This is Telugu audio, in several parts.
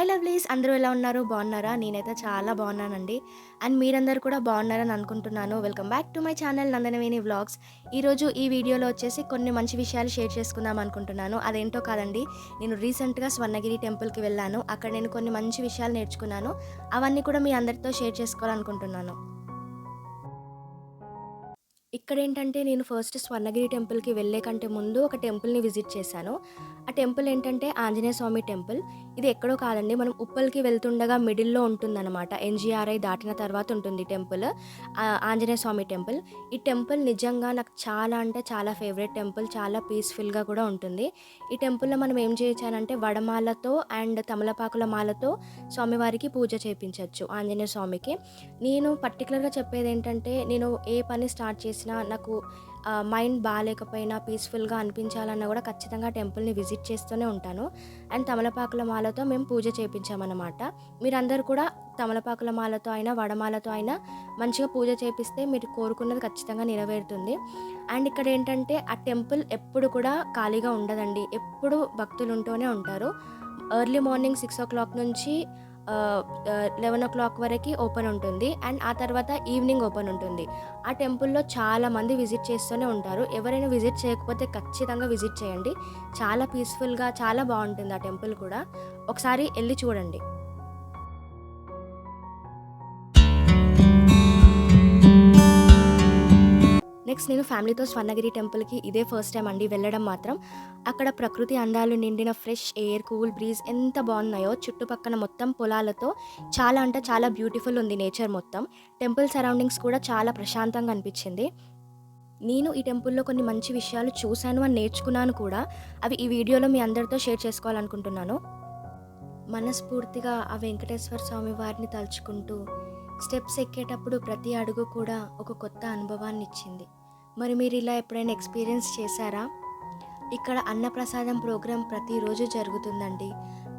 హాయ్ లవ్లీస్ అందరూ ఎలా ఉన్నారు? బాగున్నారా? నేనైతే చాలా బాగున్నానండి. అండ్ మీరందరూ కూడా బాగున్నారని అనుకుంటున్నాను. Welcome back to my channel Nandanaveni vlogs. ఈరోజు ఈ వీడియోలో వచ్చేసి కొన్ని మంచి విషయాలు షేర్ చేసుకుందాం అనుకుంటున్నాను. అదేంటో కాదండి, నేను రీసెంట్‌గా స్వర్ణగిరి టెంపుల్‌కి వెళ్ళాను. అక్కడ నేను కొన్ని మంచి విషయాలు నేర్చుకున్నాను. అవన్నీ కూడా మీ అందరితో షేర్ చేసుకోవాలనుకుంటున్నాను. ఇక్కడేంటంటే నేను ఫస్ట్ స్వర్ణగిరి టెంపుల్‌కి వెళ్ళే కంటే ముందు ఒక టెంపుల్‌ని విజిట్ చేశాను. ఆ టెంపుల్ ఏంటంటే ఆంజనేయ స్వామి టెంపుల్. ఇది ఎక్కడో కాదండి, మనం ఉప్పల్‌కి వెళ్తుండగా మిడిల్‌లో ఉంటుందనమాట. ఎన్‌జీఆర్‌ఐ దాటిన తర్వాత ఉంటుంది టెంపుల్. ఆంజనేయ స్వామి టెంపుల్. ఈ టెంపుల్ నిజంగా నాకు చాలా అంటే చాలా ఫేవరెట్ టెంపుల్. చాలా పీస్‌ఫుల్‌గా కూడా ఉంటుంది. ఈ టెంపుల్‌లో మనం ఏం చేయొచ్చనంటే వడమాలతో అండ్ తమలపాకుల మాలతో స్వామివారికి పూజ చేపించొచ్చు ఆంజనేయ స్వామికి. నేను పర్టిక్యులర్‌గా చెప్పేదేంటంటే, నేను ఏ పని స్టార్ట్ చేసినా నాకు మైండ్ బాలేకపోయినా, పీస్‌ఫుల్‌గా అనిపించాలన్నా గూడా ఖచ్చితంగా టెంపుల్‌ని విజిట్ చేస్తూనే ఉంటాను. అండ్ తమలపాకుల మాలతో మేము పూజ చేపించామనమాట. మీరందరూ కూడా తమలపాకుల మాలతో అయినా, వడమాలతో అయినా మంచిగా పూజ చేపిస్తే మీరు కోరుకున్నది ఖచ్చితంగా నెరవేరుతుంది. అండ్ ఇక్కడేంటంటే ఆ టెంపుల్ ఎప్పుడు కూడా ఖాళీగా ఉండదండి. ఎప్పుడు భక్తులుంటూనే ఉంటారు. ఎర్లీ మార్నింగ్ 6:00 నుంచి 11:00 వరకి ఓపెన్ ఉంటుంది. అండ్ ఆ తర్వాత ఈవినింగ్ ఓపెన్ ఉంటుంది. ఆ టెంపుల్‌లో చాలామంది విజిట్ చేస్తూనే ఉంటారు. ఎవరైనా విజిట్ చేయకపోతే ఖచ్చితంగా విజిట్ చేయండి. చాలా పీస్‌ఫుల్‌గా చాలా బావుంటుంది ఆ టెంపుల్ కూడా. ఒకసారి ఎళ్లి చూడండి. నెక్స్ట్ నేను ఫ్యామిలీతో స్వర్ణగిరి టెంపుల్‌కి ఇదే ఫస్ట్ టైమ్ అండి వెళ్ళడం మాత్రం. అక్కడ ప్రకృతి అందాలు నిండిన ఫ్రెష్ ఎయిర్, కూల్ బ్రీజ్ ఎంత బాగున్నాయో. చుట్టుపక్కన మొత్తం పొలాలతో చాలా అంటే చాలా బ్యూటిఫుల్ ఉంది నేచర్ మొత్తం. టెంపుల్ సరౌండింగ్స్ కూడా చాలా ప్రశాంతంగా అనిపించింది. నేను ఈ టెంపుల్‌లో కొన్ని మంచి విషయాలు చూశాను అండ్ నేర్చుకున్నాను కూడా. అవి ఈ వీడియోలో మీ అందరితో షేర్ చేసుకోవాలనుకుంటున్నాను. మనస్ఫూర్తిగా ఆ వెంకటేశ్వర స్వామి వారిని తలుచుకుంటూ స్టెప్స్ ఎక్కేటప్పుడు ప్రతి అడుగు కూడా ఒక కొత్త అనుభవాన్నిచ్చింది. మరి మీరు ఇలా ఎప్పుడైనా ఎక్స్పీరియన్స్ చేశారా? ఇక్కడ అన్నప్రసాదం ప్రోగ్రాం ప్రతిరోజు జరుగుతుందండి.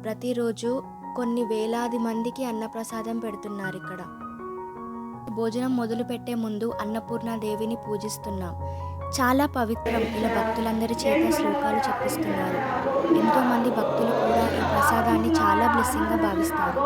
ప్రతిరోజు కొన్ని వేలాది మందికి అన్నప్రసాదం పెడుతున్నారిక్కడ. భోజనం మొదలుపెట్టే ముందు అన్నపూర్ణాదేవిని పూజిస్తున్నాం. చాలా పవిత్రం. ఇలా భక్తులందరి చేత శ్లోకాలు చెప్పిస్తున్నారు. ఎంతోమంది భక్తులు కూడా ఈ ప్రసాదాన్ని చాలా బ్లెస్సింగ్‌గా భావిస్తారు.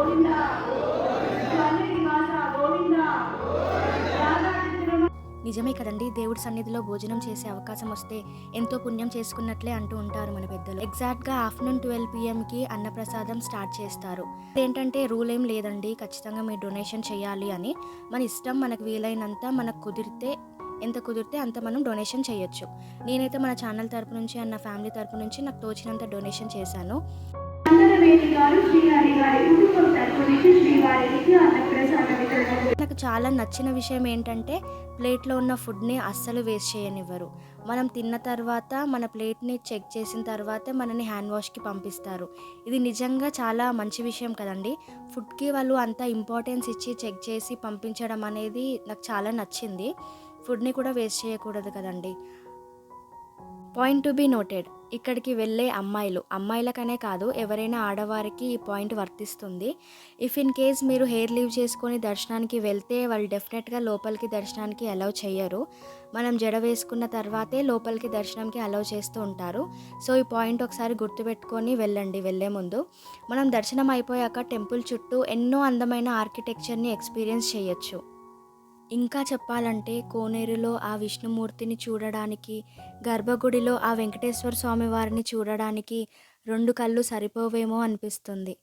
నిజమే కదండీ! దేవుడి సన్నిధిలో భోజనం చేసే అవకాశం వస్తే ఎంతో పుణ్యం చేసుకున్నట్లే అంటూ ఉంటారు మన పెద్దలు. ఎగ్జాక్ట్‌గా ఆఫ్టర్‌నూన్ 12 పీఎంకి అన్నప్రసాదం స్టార్ట్ చేస్తారు. ఏంటంటే రూల్ ఏం లేదండి, ఖచ్చితంగా మీరు డొనేషన్ చేయాలి అని. మన ఇష్టం, మనకు వీలైనంత, మనకు కుదిరితే ఎంత కుదిరితే అంత మనం డొనేషన్ చేయొచ్చు. నేనైతే మన ఛానల్ తరపు నుంచి అండ్ నా ఫ్యామిలీ తరపు నుంచి నాకు తోచినంత డొనేషన్ చేశాను. నాకు చాలా నచ్చిన విషయం ఏంటంటే, ప్లేట్‌లో ఉన్న ఫుడ్‌ని అస్సలు వేస్ట్ చేయనివ్వరు. మనం తిన్న తర్వాత మన ప్లేట్‌ని చెక్ చేసిన తర్వాతే మనని హ్యాండ్ వాష్‌కి పంపిస్తారు. ఇది నిజంగా చాలా మంచి విషయం కదండీ! ఫుడ్‌కి వాళ్ళు అంత ఇంపార్టెన్స్ ఇచ్చి చెక్ చేసి పంపించడం అనేది నాకు చాలా నచ్చింది. ఫుడ్‌ని కూడా వేస్ట్ చేయకూడదు కదండీ! Point to be noted. ఇక్కడికి వెళ్ళే అమ్మాయిలకనే కాదు, ఎవరైనా ఆడవారికి ఈ పాయింట్ వర్తిస్తుంది. ఇఫ్ ఇన్ కేస్ మీరు హెయిర్ లీవ్ చేసుకొని దర్శనానికి వెళ్తే వాళ్ళు డెఫినెట్‌గా లోపలికి దర్శనానికి అలౌ చెయ్యరు. మనం జడ వేసుకున్న తర్వాతే లోపలికి దర్శనంకి అలౌ చేస్తూ ఉంటారు. సో, ఈ పాయింట్ ఒకసారి గుర్తుపెట్టుకొని వెళ్ళండి వెళ్ళే ముందు. మనం దర్శనం అయిపోయాక టెంపుల్ చుట్టూ ఎన్నో అందమైన ఆర్కిటెక్చర్‌ని ఎక్స్‌పీరియన్స్ చేయొచ్చు. ఇంకా చెప్పాలంటే కోనేరులో ఆ విష్ణుమూర్తిని చూడడానికి, గర్భగుడిలో ఆ వెంకటేశ్వర స్వామి వారిని చూడడానికి 2 కళ్ళు సరిపోవేమో అనిపిస్తుంది.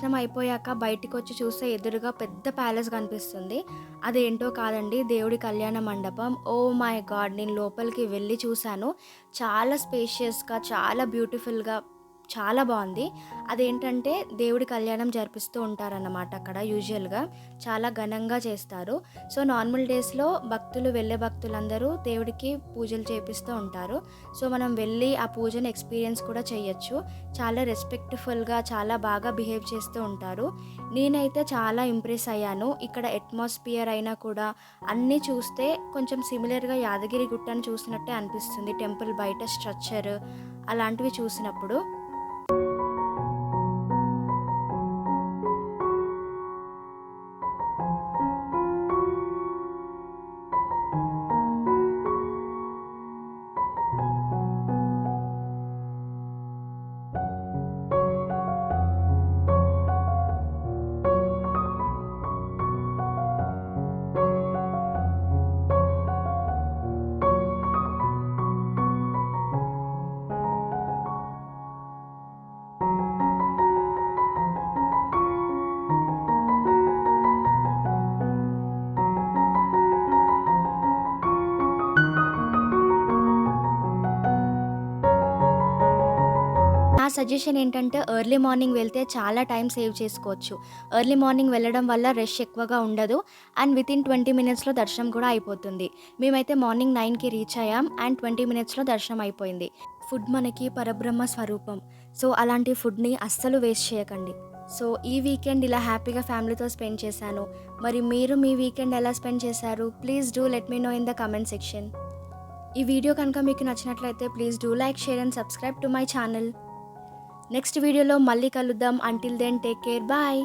దర్శనం అయిపోయాక బయటికొచ్చి చూస్తే ఎదురుగా పెద్ద ప్యాలెస్ కనిపిస్తుంది. అదేంటో కాదండి, దేవుడి కళ్యాణ మండపం. Oh my God! నేను లోపలికి వెళ్ళి చూశాను. చాలా స్పేషియస్‌గా, చాలా బ్యూటిఫుల్‌గా, చాలా బావుంది. అదేంటంటే దేవుడి కళ్యాణం జరిపిస్తూ ఉంటారన్నమాట అక్కడ యూజువల్‌గా. చాలా ఘనంగా చేస్తారు. సో, నార్మల్ డేస్‌లో వెళ్ళే భక్తులందరూ దేవుడికి పూజలు చేపిస్తూ ఉంటారు. సో, మనం వెళ్ళి ఆ పూజను ఎక్స్‌పీరియన్స్ కూడా చేయొచ్చు. చాలా రెస్పెక్ట్‌ఫుల్‌గా, చాలా బాగా బిహేవ్ చేస్తూ ఉంటారు. నేనైతే చాలా ఇంప్రెస్ అయ్యాను. ఇక్కడ అట్మాస్ఫియర్ అయినా కూడా అన్నీ చూస్తే కొంచెం సిమిలర్‌గా యాదగిరి గుట్టను చూసినట్టే అనిపిస్తుంది. టెంపుల్ బయట స్ట్రక్చర్ అలాంటివి చూసినప్పుడు. నా సజెషన్ ఏంటంటే ఎర్లీ మార్నింగ్ వెళ్తే చాలా టైం సేవ్ చేసుకోవచ్చు. ఎర్లీ మార్నింగ్ వెళ్ళడం వల్ల రష్ ఎక్కువగా ఉండదు. అండ్ వితిన్ 20 మినిట్స్‌లో దర్శనం కూడా అయిపోతుంది. మేమైతే మార్నింగ్ 9కి రీచ్ అయ్యాం. అండ్ 20 మినిట్స్‌లో దర్శనం అయిపోయింది. ఫుడ్ మనకి పరబ్రహ్మ స్వరూపం. సో, అలాంటి ఫుడ్‌ని అస్సలు వేస్ట్ చేయకండి. సో, ఈ వీకెండ్ ఇలా హ్యాపీగా ఫ్యామిలీతో స్పెండ్ చేశాను. మరి మీరు మీ వీకెండ్ ఎలా స్పెండ్ చేశారు? Please do let me know in the comment section. ఈ వీడియో కనుక మీకు నచ్చినట్లయితే please do like, share and subscribe to my channel. Next వీడియోలో మళ్ళీ కలుద్దాం. Until then take care. Bye.